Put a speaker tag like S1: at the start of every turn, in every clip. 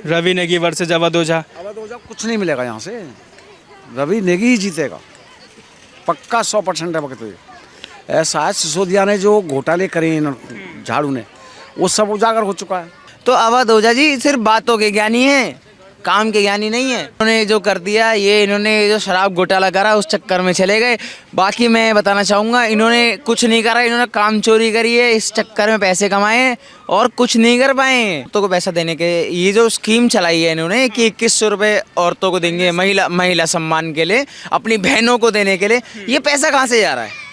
S1: Ravi Negi versus Awadh ओझा।
S2: अवध ओझा कुछ नहीं मिलेगा यहाँ से, रवि नेगी ही जीतेगा पक्का 100% है। वक्त ऐसा है, सिसोदिया ने जो घोटाले करे झाड़ू ने, वो सब उजागर हो चुका है।
S3: तो अवध ओझा जी सिर्फ बातों के ज्ञानी हैं, काम के ज्ञानी नहीं है। इन्होंने जो कर दिया, ये इन्होंने जो शराब घोटाला करा उस चक्कर में चले गए। बाकी मैं बताना चाहूँगा, इन्होंने कुछ नहीं करा, इन्होंने काम चोरी करी है, इस चक्कर में पैसे कमाए और कुछ नहीं कर पाए। औरतों को पैसा देने के ये जो स्कीम चलाई है इन्होंने कि 2100 रुपये औरतों को देंगे महिला सम्मान के लिए, अपनी बहनों को देने के लिए। ये पैसा कहाँ से जा रहा है?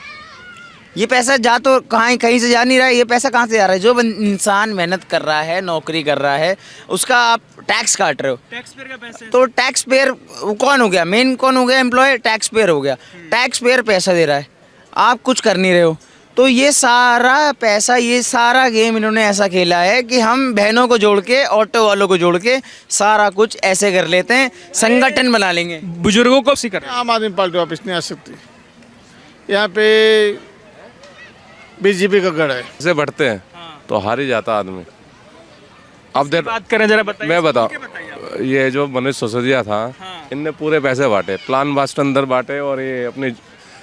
S3: ये पैसा जा तो कहीं से जा नहीं रहा है। ये पैसा कहाँ से जा रहा है? जो इंसान मेहनत कर रहा है, नौकरी कर रहा है, उसका आप टैक्स काट रहे हो।
S1: टैक्स पेयर का पैसे।
S3: तो टैक्स पेयर कौन हो गया? मेन कौन हो गया? एम्प्लॉय टैक्स पेयर हो गया। टैक्स पेयर पैसा दे रहा है, आप कुछ कर नहीं रहे हो। तो ये सारा पैसा, ये सारा गेम इन्होंने ऐसा खेला है कि हम बहनों को जोड़ के, ऑटो वालों को जोड़ के सारा कुछ ऐसे कर लेते हैं, संगठन बना लेंगे।
S1: बुजुर्गों को सी कर।
S4: आम आदमी पार्टी वापस नहीं आ सकती। यहाँ पे बीजेपी का गढ़ है।
S5: से बढ़ते हैं तो हार ही जाता आदमी। अब देर
S1: बात करें जरा, बताइए।
S5: मैं बताऊँ, ये जो मनीष सिसोदिया था, इनने पूरे पैसे बांटे, प्लान बास्ट अंदर बांटे, और ये अपनी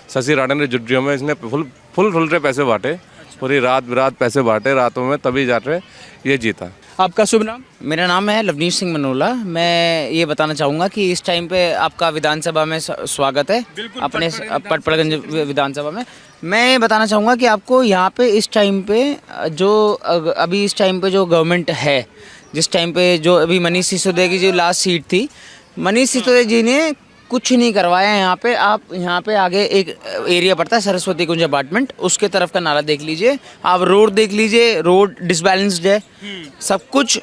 S5: शशि राणा ने जुड्डियों में इसने फुल रहे पैसे बांटे, पूरी रात पैसे बांटे रातों में, तभी जाके ये जीता।
S1: आपका शुभ नाम?
S3: मेरा नाम है लवनीश सिंह मनोला। मैं ये बताना चाहूँगा कि इस टाइम पे आपका विधानसभा में स्वागत है, अपने पटपड़गंज विधानसभा में। मैं ये बताना चाहूँगा कि आपको यहाँ पे इस टाइम पे जो अभी इस टाइम पे जो गवर्नमेंट है, जिस टाइम पे जो अभी मनीष सिसोदिया की जो लास्ट सीट थी, मनीष सिसोदिया जी ने कुछ नहीं करवाया यहाँ पे। आप यहाँ पे आगे एक एरिया पड़ता है सरस्वती कुंज अपार्टमेंट, उसके तरफ का नाला देख लीजिए, आप रोड देख लीजिए, रोड डिसबैलेंस्ड है, सब कुछ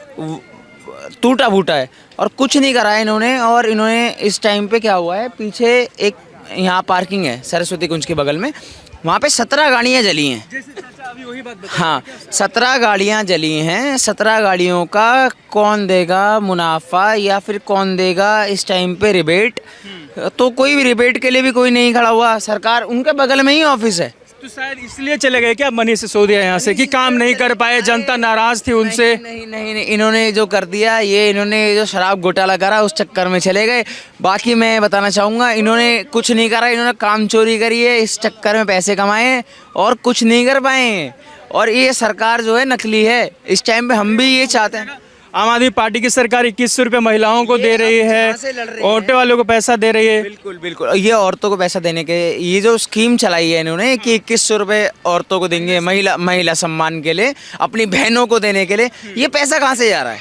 S3: टूटा फूटा है और कुछ नहीं कराया इन्होंने। और इन्होंने इस टाइम पे क्या हुआ है, पीछे एक यहाँ पार्किंग है सरस्वती कुंज के बगल में, वहाँ पे 17 गाड़ियाँ जली हैं। हाँ, 17 गाड़ियाँ जली हैं। 17 गाड़ियों का कौन देगा मुनाफा, या फिर कौन देगा इस टाइम पे रिबेट? तो कोई भी रिबेट के लिए भी कोई नहीं खड़ा हुआ। सरकार, उनके बगल में ही ऑफिस है।
S1: तो शायद इसलिए चले गए क्या मनीष सिसोदिया यहाँ से, कि काम नहीं कर पाए, जनता नाराज थी उनसे?
S3: नहीं, इन्होंने जो कर दिया, ये इन्होंने जो शराब घोटाला करा उस चक्कर में चले गए। बाकी मैं बताना चाहूँगा, इन्होंने कुछ नहीं करा, इन्होंने काम चोरी करी है, इस चक्कर में पैसे कमाए और कुछ नहीं कर पाए। और ये सरकार जो है नकली है। इस टाइम पे हम भी ये चाहते हैं।
S1: आम आदमी पार्टी की सरकार 2100 रुपये महिलाओं को दे रही है, ऑटो वालों को पैसा दे रही है।
S3: बिल्कुल, ये औरतों को पैसा देने के, ये जो स्कीम चलाई है इन्होंने कि 2100 रुपये औरतों को देंगे महिला सम्मान के लिए, अपनी बहनों को देने के लिए। ये पैसा कहाँ से जा रहा है?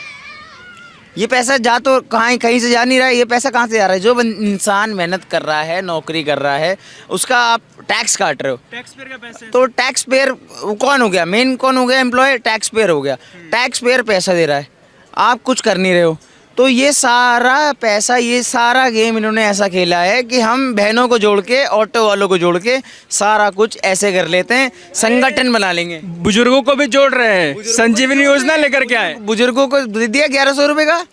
S3: ये पैसा जा तो कहीं से जा नहीं रहा है। ये पैसा कहाँ से जा रहा है? जो इंसान मेहनत कर रहा है, नौकरी कर रहा है, उसका आप टैक्स काट रहे हो।
S1: टैक्स पेयर का पैसे।
S3: तो टैक्स पेयर कौन हो गया? मेन कौन हो गया? एम्प्लॉय टैक्स पेयर हो गया। टैक्स पेयर पैसा दे रहा है, आप कुछ कर नहीं रहे हो। तो ये सारा पैसा, ये सारा गेम इन्होंने ऐसा खेला है कि हम बहनों को जोड़ के, ऑटो वालों को जोड़ के सारा कुछ ऐसे कर लेते हैं, संगठन बना लेंगे।
S1: बुजुर्गों को भी जोड़ रहे हैं, संजीवनी योजना लेकर के आए।
S3: बुजुर्गों को दे दिया 1100 रुपये का,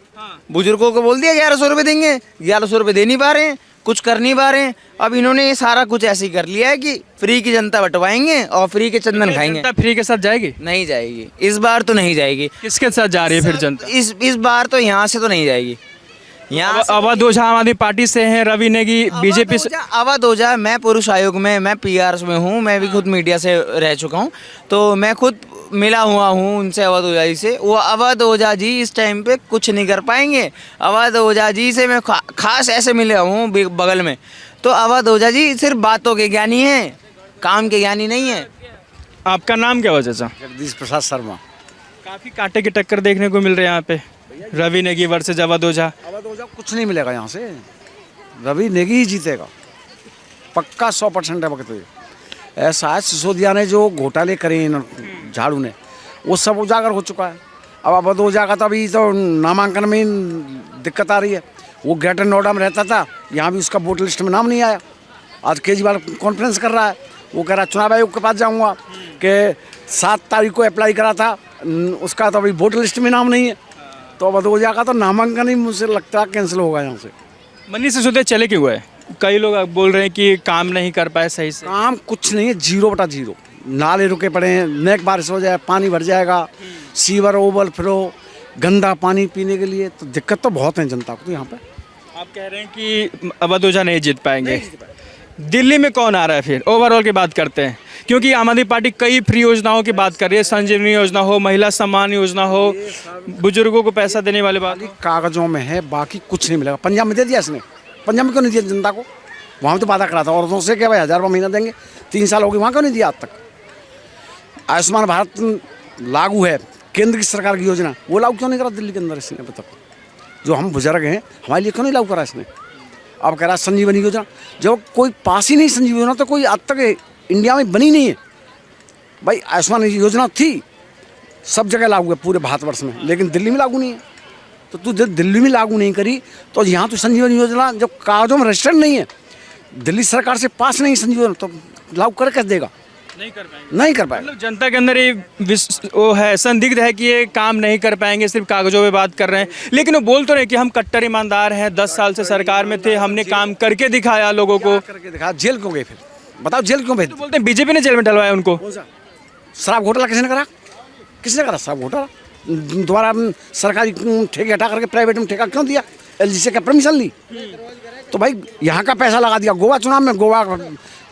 S3: बुजुर्गों को बोल दिया 1100 रुपये देंगे, 1100 रुपये दे नहीं पा रहे हैं, कुछ कर नहीं पा रहे हैं। अब इन्होंने ये सारा कुछ ऐसे ही कर लिया है कि फ्री की जनता बटवाएंगे और फ्री के चंदन खाएंगे।
S1: जनता फ्री के साथ जाएगी?
S3: नहीं जाएगी, इस बार तो नहीं जाएगी।
S1: किसके साथ जा रही है फिर जनता?
S3: इस बार तो यहाँ से तो नहीं जाएगी। यहाँ
S1: अवध ओझा आम आदमी पार्टी से हैं, रवि नेगी बीजेपी से।
S3: अवध ओझा, मैं पुरुष आयोग में, मैं पीआर में हूँ, मैं भी खुद मीडिया से रह चुका हूँ, तो मैं खुद मिला हुआ हूँ उनसे, अवध ओझा जी से। वो अवध ओझा जी इस टाइम पे कुछ नहीं कर पाएंगे। अवध ओझा जी से मैं खास ऐसे मिला हूँ बगल में, तो अवध ओझा जी सिर्फ बातों के ज्ञानी हैं, काम के ज्ञानी नहीं है।
S1: आपका नाम क्या हुआ चाचा?
S2: जगदीश प्रसाद शर्मा।
S1: काफी कांटे की टक्कर देखने को मिल रही है यहाँ पे, रवि नेगी वर्सेज अवध ओझा।
S2: अवध ओझा कुछ नहीं मिलेगा यहाँ से, रवि नेगी ही जीतेगा पक्का 100% है। वक्त ऐसा है, सिसोदिया ने जो घोटाले करे झाड़ू ने, वो सब उजागर हो चुका है। अब अवध ओझा का तो अभी तो नामांकन में दिक्कत आ रही है। वो ग्रेटर नोएडा में रहता था, यहाँ भी उसका वोटर लिस्ट में नाम नहीं आया। आज केजरीवाल कॉन्फ्रेंस कर रहा है, वो कह रहा चुनाव आयोग के पास जाऊँगा कि 7 तारीख को अप्लाई करा था, उसका तो अभी वोटर लिस्ट में नाम नहीं है। तो अवध ओझा का तो नामांकन ही मुझे लगता है कैंसिल होगा यहाँ से।
S1: मनीष सिसोदिया चले क्यों गए? कई लोग बोल रहे हैं कि काम नहीं कर पाए सही से।
S2: काम कुछ नहीं है, 0/0। नाले रुके पड़े हैं, नेक बारिश हो जाए पानी भर जाएगा, सीवर ओवरफ्लो, गंदा पानी पीने के लिए, तो दिक्कत तो बहुत है जनता को तो यहाँ पे।
S1: आप कह रहे हैं कि अवध ओझा नहीं जीत पाएंगे। दिल्ली में कौन आ रहा है फिर, ओवरऑल की बात करते हैं, क्योंकि आम आदमी पार्टी कई फ्री योजनाओं की बात कर रही है, संजीवनी योजना हो, महिला सम्मान योजना हो, बुजुर्गों को पैसा देने वाले बात हो।
S2: कागजों में है, बाकी कुछ नहीं मिलेगा। पंजाब में दे दिया इसने, पंजाब में क्यों नहीं दिया जनता को? वहाँ तो वादा करा था औरतों से क्या भाई 1000 रुपये महीना देंगे, 3 साल हो गए, वहाँ क्यों नहीं दिया आज तक? आयुष्मान भारत लागू है, केंद्र की सरकार की योजना, वो लागू क्यों नहीं करा दिल्ली के अंदर इसने अभी तक? जो हम बुजुर्ग हैं हमारे लिए क्यों नहीं लागू करा इसने? अब कह रहा है संजीवनी योजना, जब कोई पास ही नहीं संजीवनी योजना, तो कोई आज तक इंडिया में बनी नहीं है भाई। आयुष्मान योजना थी, सब जगह लागू है पूरे भारतवर्ष में, लेकिन दिल्ली में लागू नहीं है। तो तू जब दिल्ली में लागू नहीं करी तो यहाँ तो संजीवनी योजना जब कागजों में रजिस्टर्ड नहीं है, दिल्ली सरकार से पास नहीं संजीवनी, तो लागू कर कैसे देगा?
S1: नहीं कर पाएंगे।
S2: नहीं कर पाए।
S1: मतलब जनता के अंदर ये वो है, संदिग्ध है कि ये काम नहीं कर पाएंगे, सिर्फ कागजों पे बात कर रहे हैं। लेकिन वो बोल तो रहे कि हम कट्टर ईमानदार हैं, 10 साल से सरकार में थे, हमने काम करके दिखाया लोगों को।
S2: करके दिखा, जेल क्यों गए फिर? बताओ जेल क्यों भेज?
S1: तो बोलते हैं बीजेपी ने जेल में डलवाया उनको।
S2: शराब घोटाला किसने करा? किसने करा शराब घोटाला? दोबारा सरकारी ठेके हटा करके प्राइवेट में ठेका क्यों दिया? एलजी से क्या परमिशन ली? तो भाई यहाँ का पैसा लगा दिया गोवा चुनाव में, गोवा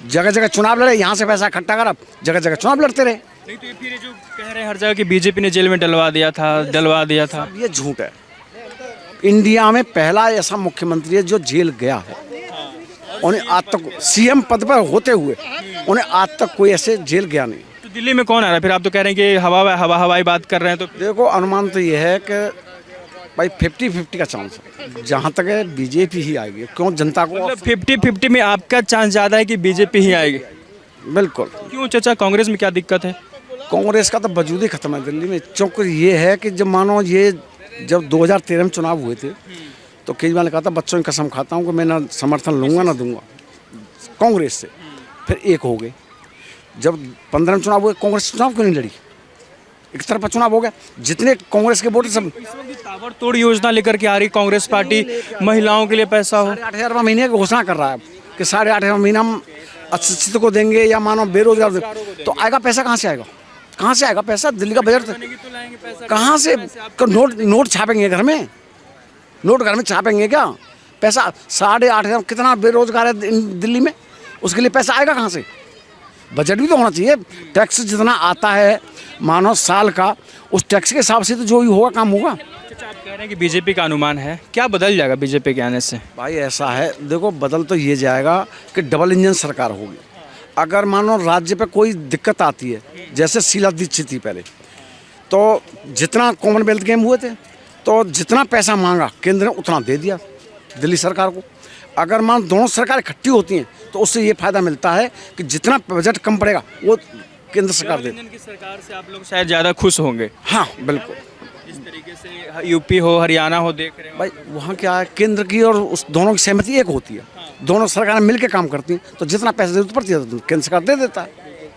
S2: जगह जगह चुनाव लड़े, यहाँ से पैसा इकट्ठा करा, जगह जगह चुनाव लड़ते रहे।
S1: नहीं तो ये फिर जो कह रहे हैं हर जगह कि बीजेपी ने जेल में डलवा दिया था।
S2: ये झूठ है। इंडिया में पहला ऐसा मुख्यमंत्री है जो जेल गया है। उन्हें आज तक सीएम पद पर होते हुए उन्हें आज तक कोई ऐसे जेल गया नहीं।
S1: तो दिल्ली में कौन आ रहा है फिर? आप तो कह रहे हैं कि हवाई बात कर रहे हैं। तो
S2: देखो अनुमान तो ये है कि भाई 50-50 का चांस है, जहाँ तक है बीजेपी ही आएगी। क्यों जनता को?
S1: मतलब 50-50 में आपका चांस ज़्यादा है कि बीजेपी ही आएगी?
S2: बिल्कुल।
S1: क्यों चाचा, कांग्रेस में क्या दिक्कत है?
S2: कांग्रेस का तो वजूद ही खत्म है दिल्ली में। चूँकि ये है कि जब मानो ये जब 2013 में चुनाव हुए थे तो केजरीवाल ने कहा था बच्चों की कसम खाता हूँ कि मैं ना समर्थन लूँगा ना दूंगा कांग्रेस से। फिर एक हो गए। जब 15 में चुनाव हुए कांग्रेस चुनाव क्यों नहीं लड़ी? एक तरफा चुनाव हो गया, जितने कांग्रेस के वोट सब।
S1: ताबड़तोड़ योजना लेकर के आ रही कांग्रेस पार्टी, महिलाओं के लिए पैसा हो।
S2: 8,500 रुपये महीने की घोषणा कर रहा है कि 8,500 महीना हम अशिक्षित को देंगे या मानो बेरोजगार, तो आएगा पैसा कहाँ से आएगा? कहाँ से आएगा पैसा? दिल्ली का बजट कहाँ से? नोट छापेंगे घर में? नोट घर में छापेंगे क्या? पैसा 8,500 कितना बेरोजगार है दिल्ली में, उसके लिए पैसा आएगा कहाँ से? बजट भी तो होना चाहिए। टैक्स जितना आता है मानो साल का, उस टैक्स के हिसाब से तो जो भी होगा काम होगा।
S1: अच्छा, आप कह रहे हैं कि बीजेपी का अनुमान है, क्या बदल जाएगा बीजेपी के आने से?
S2: भाई ऐसा है, देखो बदल तो ये जाएगा कि डबल इंजन सरकार होगी। अगर मानो राज्य पे कोई दिक्कत आती है, जैसे शीला दीक्षित थी पहले, तो जितना कॉमनवेल्थ गेम हुए थे तो जितना पैसा मांगा केंद्र ने उतना दे दिया दिल्ली सरकार को। अगर मान दोनों सरकार इकट्ठी होती हैं तो उससे ये फायदा मिलता है कि जितना बजट कम पड़ेगा वो केंद्र सरकार दे।
S1: की सरकार से आप लोग शायद ज़्यादा खुश होंगे।
S2: हाँ बिल्कुल।
S1: इस तरीके से यूपी हो, हरियाणा हो, देख रहे हो
S2: भाई वहाँ क्या है, केंद्र की और उस दोनों की सहमति एक होती है। दोनों सरकारें मिलकर काम करती हैं तो जितना पैसा जरूरत पड़ती है तो केंद्र सरकार दे देता है।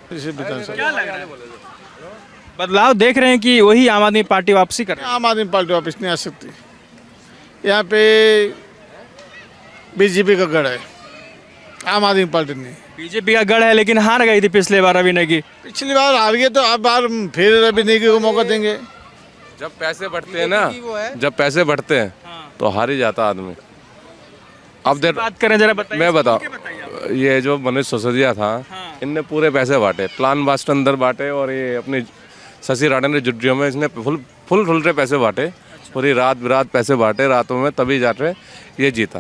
S1: क्या लग रहा है? बदलाव देख रहे हैं कि वही आम आदमी पार्टी वापसी कर रही है?
S4: आम आदमी पार्टी वापस नहीं आ सकती। यहाँ पे बीजेपी का गढ़ है, आम आदमी पार्टी नहीं।
S1: बीजेपी का गढ़ है लेकिन हार गई थी पिछले बार रवि नेगी।
S4: पिछली बार हार गए तो अब बार फिर रवि नेगी को मौका देंगे।
S5: जब पैसे बढ़ते हैं ना, जब पैसे बढ़ते हैं तो हार ही जाता आदमी। अब देर
S1: बात करें जरा, बताइए।
S5: मैं बताऊँ, ये जो मनीष सिसोदिया था, इनने पूरे पैसे बांटे, प्लान बास्ट अंदर बांटे, और ये अपनी शशि राणा ने जुड्डियों में इसने फुल रहे पैसे बांटे, पूरी रात पैसे बांटे रातों में, तभी जाके ये जीता।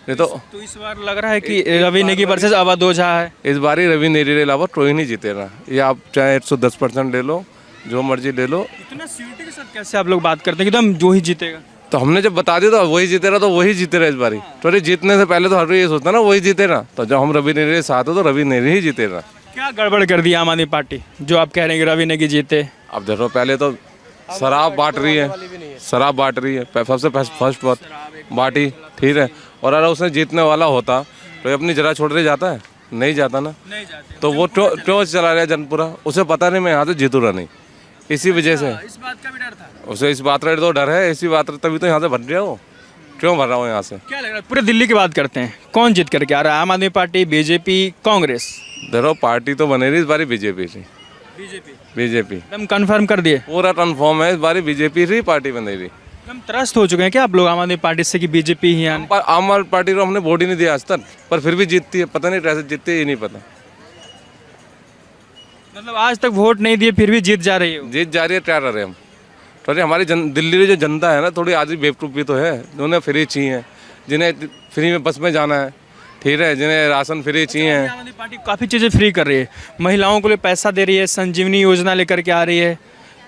S5: नहीं तो
S1: इस बार लग रहा है कि रवि नेगी वर्सेस अवध ओझा है।
S5: इस बार ही रवि नेगी के अलावा कोई नहीं जीतेगा। ये आप चाहे 110% ले लो, जो मर्जी ले लो।
S1: इतना सीरियसली के साथ कैसे आप लोग बात करते हैं कि एकदम जो ही जीतेगा?
S5: तो हमने जब बता दिया था वही जीतेगा, तो वही जीतेगा इस बारी। तो जीतने से पहले तो हर कोई ये सोचता ना वही जीतेगा, तो जब हम रवि नेगी के साथ हो तो रवि नेगी ही जीतेगा।
S1: क्या गड़बड़ कर दी आम आदमी पार्टी जो आप कह रहे हैं कि रवि नेगी जीते?
S5: अब देखो, पहले तो शराब बांट रही है, सबसे फर्स्ट बात बांटी, ठीक है। और अगर उसने जीतने वाला होता तो ये अपनी जगह छोड़ के जाता है? नहीं जाता ना।
S1: नहीं जाते।
S5: तो वो टोच चला रहा जनपुरा, उसे पता नहीं मैं यहाँ से जीतूंगा नहीं, इसी वजह से
S1: इस बात का भी डर था
S5: उसे। इस बात का तो डर है, इसी बात तभी तो यहाँ से भर रहा हो। क्यों भर रहा हूँ यहाँ से?
S1: क्या लग रहा है? पूरे दिल्ली की बात करते हैं, कौन जीत करके आ रहा है? आम आदमी पार्टी, बीजेपी, कांग्रेस?
S5: देखो पार्टी तो बने रही इस बारी बीजेपी से। बीजेपी
S1: एकदम कंफर्म कर दिए।
S5: पूरा कन्फर्म है, इस बारी बीजेपी ही पार्टी बनेगी।
S1: एकदम त्रस्त हो चुके हैं क्या आप लोग आम आदमी पार्टी से कि बीजेपी ही आने?
S5: पर आम आदमी पार्टी को हमने वोट ही नहीं दिया आज तक, पर फिर भी जीतती है, पता नहीं कैसे जीतती है, ये नहीं पता।
S1: मतलब आज तक वोट नहीं दिए फिर भी जीत जा रही है।
S5: जीत जा रही है, क्या कर रहे हैं हम। तो हमारी दिल्ली की जो जनता है ना, थोड़ी आधी बेवकूफ़ भी तो है, जिन्हें फ्री चाहिए, जिन्हें फ्री में बस में जाना है, ठीक है, जिन्हें राशन फ्री चाहिए।
S1: आम आदमी पार्टी काफ़ी चीज़ें फ्री कर रही है, महिलाओं को लिए पैसा दे रही है, संजीवनी योजना लेकर के आ रही है,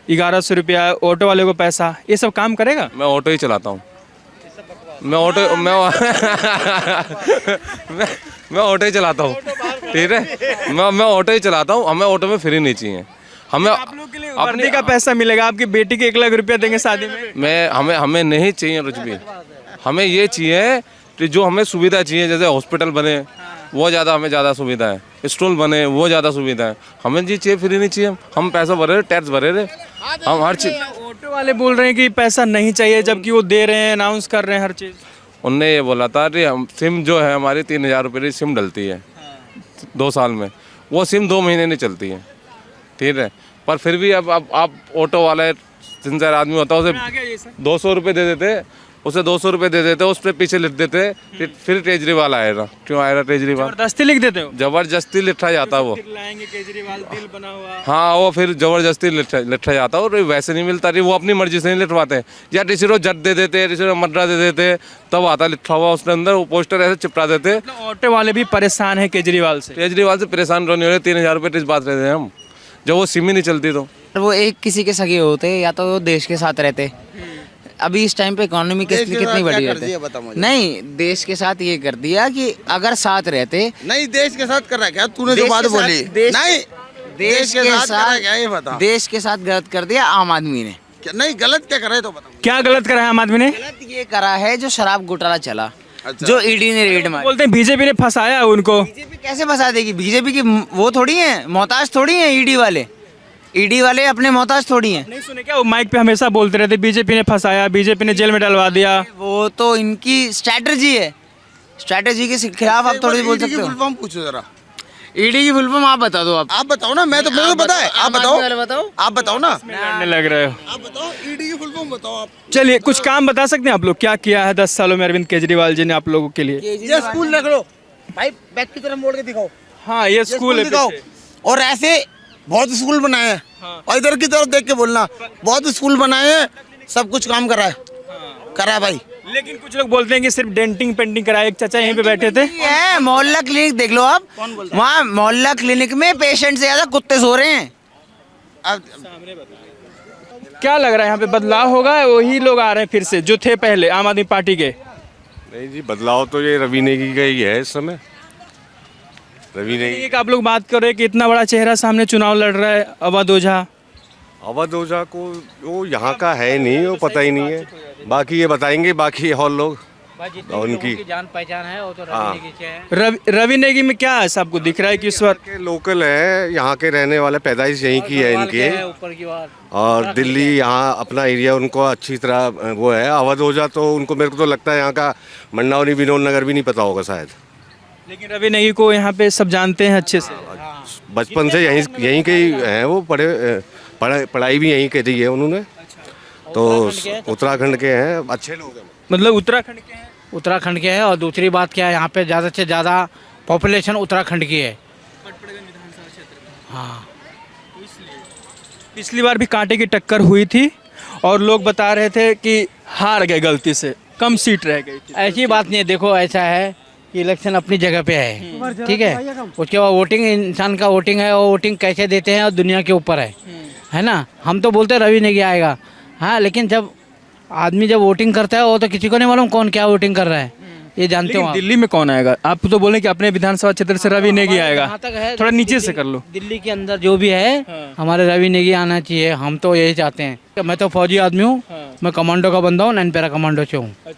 S1: 1100 रुपया, ऑटो वाले को पैसा, ये सब काम करेगा?
S5: मैं ऑटो ही चलाता हूँ, मैं ऑटो मैं ऑटो ही चलाता हूँ, ठीक है, मैं ऑटो ही चलाता हूँ। हमें ऑटो में फ्री नहीं चाहिए, हमें
S1: आप लोग के लिए वर्दी का पैसा मिलेगा, आपकी बेटी के 1 लाख रुपया देंगे शादी में।
S5: हमें नहीं चाहिए कुछ भी। हमें ये चाहिए कि जो हमें सुविधा चाहिए, जैसे हॉस्पिटल बने वो हमें ज़्यादा सुविधा है, स्कूल बने वो ज़्यादा सुविधा है। हमें जी चाहिए, फ्री नहीं चाहिए। हम पैसा भरे रहे, टैक्स भरे रहे, हम हर चीज़।
S1: ऑटो वाले बोल रहे हैं कि पैसा नहीं चाहिए, जबकि वो दे रहे हैं, अनाउंस कर रहे हैं हर चीज़।
S5: उनने ये बोला था कि हम सिम जो है हमारी 3000 रुपये की सिम डलती है 2 साल में, वो सिम 2 महीने नहीं चलती है, ठीक है। पर फिर भी अब आप ऑटो वाला सिंसियर आदमी होता है, उसे 200 रुपये दे देते, उसे 200 रुपये दे देते, उस पर पीछे लिख देते कि फिर केजरीवाल आएगा। क्यों आएगा केजरीवाल?
S1: जबरदस्ती लिख देते हो?
S5: जबरदस्ती लिखा जाता वो।
S1: फिर लाएंगे केजरीवाल दिल बना हुआ।
S5: हाँ, वो फिर जबरदस्ती लिखा जाता और वैसे नहीं मिलता, वो अपनी मर्जी से नहीं लिखवाते, या किसी को जट दे देते, किसी को मद्रा दे देते, तब आता लिखा हुआ उसके अंदर, वो पोस्टर ऐसे चिपका देते।
S1: ऑटो वाले भी परेशान है केजरीवाल से।
S5: केजरीवाल से परेशान क्यों नहीं हो रहे? 3000 रुपये किस बात रहते हैं हम, जब वो सिम ही नहीं चलती तो।
S3: वो एक किसी के सगे होते या तो वो देश के साथ रहते। अभी इस टाइम पे इकोनॉमी कितनी बड़ी रहती, नहीं देश के साथ ये कर दिया कि अगर साथ रहते,
S6: नहीं देश के साथ कर रहा है क्या तूने जो बात बोली? नहीं
S3: देश के साथ
S6: क्या ये बता।
S3: देश के साथ गलत कर दिया आम आदमी ने।
S6: नहीं गलत क्या कर रहे तो बताओ।
S1: क्या गलत करा है आम आदमी ने?
S3: गलत ये करा है जो शराब घोटाला चला, जो ईडी ने रेड मारी।
S1: बोलते हैं बीजेपी ने फंसाया उनको।
S3: बीजेपी कैसे फंसा देगी? बीजेपी की वो थोड़ी है, मोहताज थोड़ी है ईडी वाले। ईडी वाले अपने मोहताज थोड़ी हैं।
S1: नहीं सुने क्या, वो माइक पे हमेशा बोलते रहते बीजेपी ने फंसाया, बीजेपी ने जेल में डलवा दिया।
S3: वो तो इनकी स्ट्रैटेजी है, स्ट्रैटेजी के खिलाफ आप थोड़ी बोल सकते हो।
S6: फुल फॉर्म पूछो जरा,
S3: ईडी की फुल फॉर्म आप बता दो।
S6: आप बताओ ना, मैं तो मेरे को पता है, आप बताओ, आप बताओ ना,
S1: लड़ने लग रहे हो।
S6: आप बताओ ईडी की फुल फॉर्म बताओ आप।
S1: चलिए कुछ काम बता सकते हैं आप लोग, क्या किया है 10 सालों में अरविंद केजरीवाल जी ने आप लोगों के लिए?
S6: ये स्कूल रख लो भाई, बैक की तरफ मोड़ के दिखाओ।
S1: हाँ ये स्कूल है
S6: दिखाओ।
S1: पीछे।
S6: और ऐसे बहुत स्कूल बनाए हैं, और इधर की तरफ देख के बोलना, बहुत स्कूल बनाए हैं, सब कुछ काम करा है, करा है भाई।
S1: लेकिन कुछ लोग बोलते हैं कि सिर्फ डेंटिंग पेंटिंग कराया। एक चाचा यहीं पे बैठे थे।
S3: ये मोहल्ला क्लिनिक देख लो आप, वहाँ मोहल्ला क्लिनिक में पेशेंट से ज्यादा कुत्ते सो रहे हैं।
S1: क्या लग रहा है यहाँ पे बदलाव होगा? वही लोग आ रहे हैं फिर से जो थे पहले आम आदमी पार्टी के?
S7: नहीं जी, बदलाव तो ये रवि नेगी का ही है इस समय। रवि नेगी,
S1: एक आप लोग बात कर रहे हैं कि इतना बड़ा चेहरा सामने चुनाव लड़ रहा है, अवध ओझा।
S7: अवध ओझा को वो यहाँ का है नहीं, वो पता ही नहीं है, बाकी ये बताएंगे, बाकी और लोग उनकी
S3: जान पहचान है, वो तो
S7: हाँ।
S1: रवि नेगी में क्या है आपको दिख रहा है कि इस बार
S7: के लोकल है, यहाँ के रहने वाले, पैदाइश यहीं की है इनकी,
S3: ऊपर की बात।
S7: और दिल्ली यहाँ अपना एरिया उनको अच्छी तरह वो है। अवध ओझा तो उनको, मेरे को तो लगता है यहाँ का मंडावनी विनोद नगर भी नहीं पता होगा शायद।
S1: लेकिन रवि नेगी को यहाँ पे सब जानते हैं अच्छे से।
S7: बचपन से यहीं के ही हैं वो, पढ़ाई भी यहीं करी है उन्होंने, तो उत्तराखंड के हैं, अच्छे लोग हैं।
S1: मतलब उत्तराखंड के हैं?
S8: उत्तराखंड के हैं। और दूसरी बात क्या है, यहाँ पे ज़्यादा से ज़्यादा पॉपुलेशन उत्तराखंड की है। हाँ,
S1: पिछली बार भी कांटे की टक्कर हुई थी और लोग बता रहे थे कि हार गए, गलती से कम सीट रह गई थी।
S8: ऐसी बात नहीं है। देखो ऐसा है कि इलेक्शन अपनी जगह पे है, ठीक है। उसके बाद वोटिंग, इंसान का वोटिंग है, और वोटिंग कैसे देते हैं और दुनिया के ऊपर है ना। हम तो बोलते रवि नेगी आएगा, हाँ, लेकिन जब आदमी जब वोटिंग करता है वो तो किसी को नहीं मालूम कौन क्या वोटिंग कर रहा है, ये जानते हो
S1: लेकिन
S8: आप।
S1: दिल्ली में कौन आएगा? आप तो बोले कि अपने विधानसभा क्षेत्र से रवि नेगी आएगा।
S8: जहाँ तक है,
S1: थोड़ा नीचे से कर लो।
S8: दिल्ली के अंदर जो भी है हमारे रवि नेगी आना चाहिए, हम तो यही चाहते हैं। मैं तो फौजी आदमी हूँ, मैं कमांडो का बंदा हूँ, 9 पैरा कमांडो से हूँ।